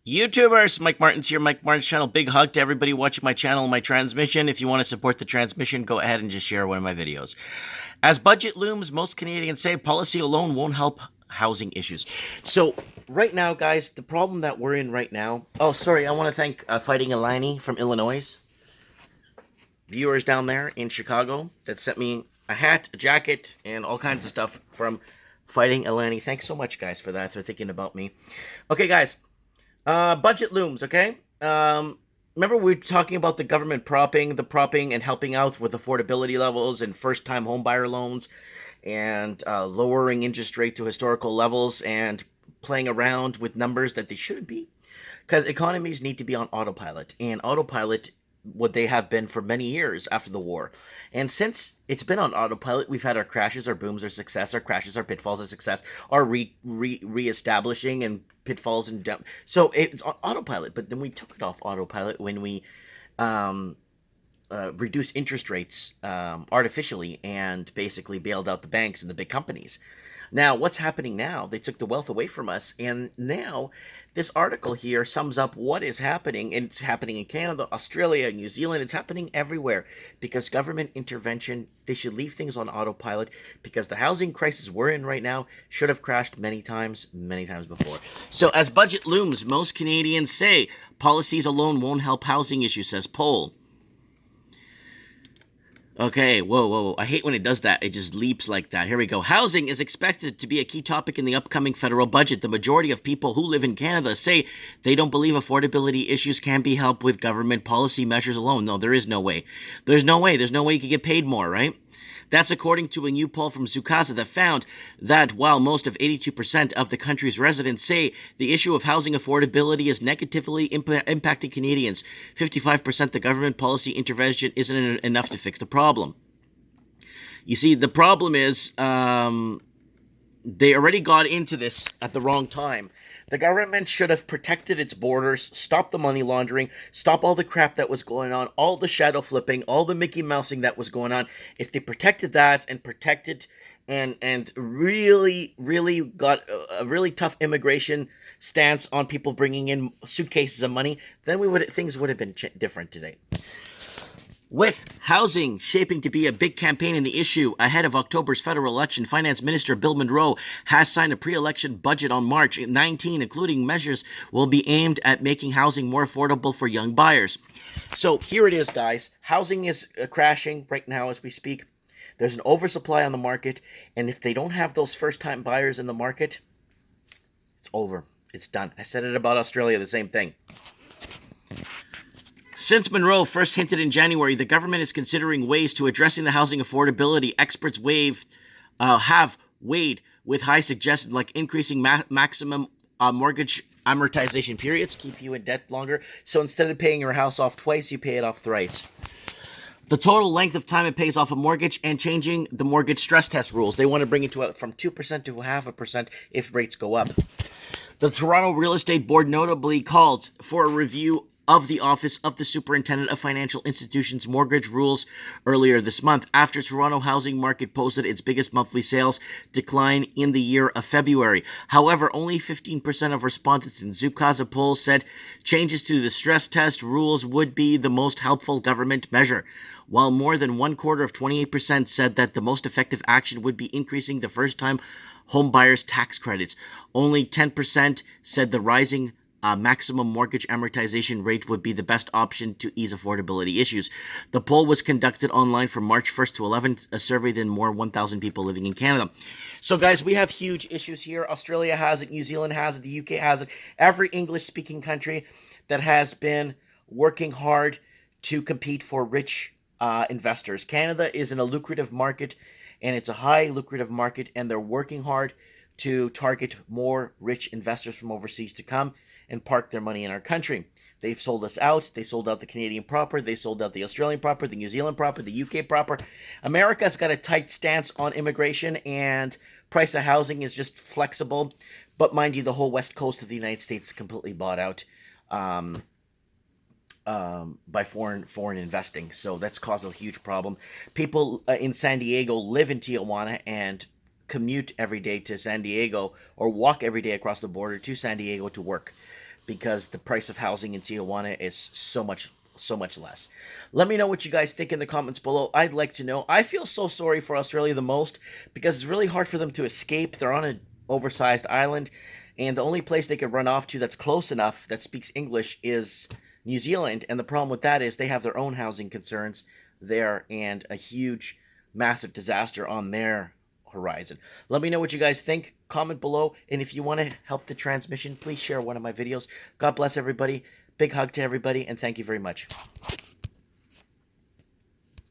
YouTubers, Mike Martin's here, Mike Martin's channel. Big hug to everybody watching my channel and my transmission. If you want to support the transmission, go ahead and just share one of my videos. As budget looms, most Canadians say policy alone won't help housing issues. So, right now, guys, the problem that we're in right now... Oh, sorry, I want to thank Fighting Alani from Illinois. Viewers down there in Chicago that sent me a hat, a jacket, and all kinds of stuff from Fighting Alani. Thanks so much, guys, for that, for thinking about me. Okay, guys. Budget looms, okay? Remember we were talking about the government propping and helping out with affordability levels and first-time homebuyer loans and lowering interest rate to historical levels and playing around with numbers that they shouldn't be? Because economies need to be on autopilot, and autopilot what they have been for many years after the war. And since it's been on autopilot, we've had our crashes, our booms, our success, our crashes, our pitfalls, our success, our reestablishing and pitfalls and so it's on autopilot. But then we took it off autopilot when we reduced interest rates artificially and basically bailed out the banks and the big companies. Now, what's happening now? They took the wealth away from us, and now this article here sums up what is happening, and it's happening in Canada, Australia, New Zealand. It's happening everywhere because government intervention, they should leave things on autopilot because the housing crisis we're in right now should have crashed many times before. So as budget looms, most Canadians say policies alone won't help housing issues, says poll. Okay, whoa. I hate when it does that. It just leaps like that. Here we go. Housing is expected to be a key topic in the upcoming federal budget. The majority of people who live in Canada say they don't believe affordability issues can be helped with government policy measures alone. No, there is no way. There's no way you could get paid more, right? That's according to a new poll from Zukasa that found that while most of 82% of the country's residents say the issue of housing affordability is negatively impacting Canadians, 55% the government policy intervention isn't enough to fix the problem. You see, the problem is they already got into this at the wrong time. The government should have protected its borders, stopped the money laundering, stopped all the crap that was going on, all the shadow flipping, all the Mickey Mousing that was going on. If they protected that and protected and really got a really tough immigration stance on people bringing in suitcases of money, then things would have been different today. With housing shaping to be a big campaign in the issue ahead of October's federal election, Finance Minister Bill Monroe has signed a pre-election budget on March 19, including measures will be aimed at making housing more affordable for young buyers. So here it is, guys. Housing is crashing right now as we speak. There's an oversupply on the market, and if they don't have those first-time buyers in the market, it's over. It's done. I said it about Australia, the same thing. Since Monroe first hinted in January, the government is considering ways to addressing the housing affordability. Experts have weighed with high suggestions like increasing maximum mortgage amortization periods, keep you in debt longer. So instead of paying your house off twice, you pay it off thrice. The total length of time it pays off a mortgage and changing the mortgage stress test rules. They want to bring it from 2% to 0.5% if rates go up. The Toronto Real Estate Board notably called for a review of the Office of the Superintendent of Financial Institutions mortgage rules earlier this month after Toronto housing market posted its biggest monthly sales decline in the year of February. However, only 15% of respondents in Zukasa poll said changes to the stress test rules would be the most helpful government measure, while more than one quarter of 28% said that the most effective action would be increasing the first-time home buyers' tax credits. Only 10% said the rising maximum mortgage amortization rate would be the best option to ease affordability issues. The poll was conducted online from March 1st to 11th, a survey than more 1,000 people living in Canada. So guys, we have huge issues here. Australia has it, New Zealand has it, the UK has it. Every English-speaking country that has been working hard to compete for rich investors. Canada is in a lucrative market, and it's a high lucrative market, and they're working hard to target more rich investors from overseas to come and park their money in our country. They've sold us out. They sold out the Canadian proper. They sold out the Australian proper, the New Zealand proper, the UK proper. America's got a tight stance on immigration, and price of housing is just flexible. But mind you, the whole west coast of the United States is completely bought out by foreign investing. So that's caused a huge problem. People in San Diego live in Tijuana and commute every day to San Diego or walk every day across the border to San Diego to work. because the price of housing in Tijuana is so much less. Let me know what you guys think in the comments below. I'd like to know. I feel so sorry for Australia the most because it's really hard for them to escape. They're on an oversized island, and the only place they could run off to that's close enough that speaks English is New Zealand. And the problem with that is they have their own housing concerns there and a huge, massive disaster on their horizon. Let me know what you guys think. Comment below, and if you want to help the transmission, please share one of my videos. God bless everybody. Big hug to everybody, and thank you very much.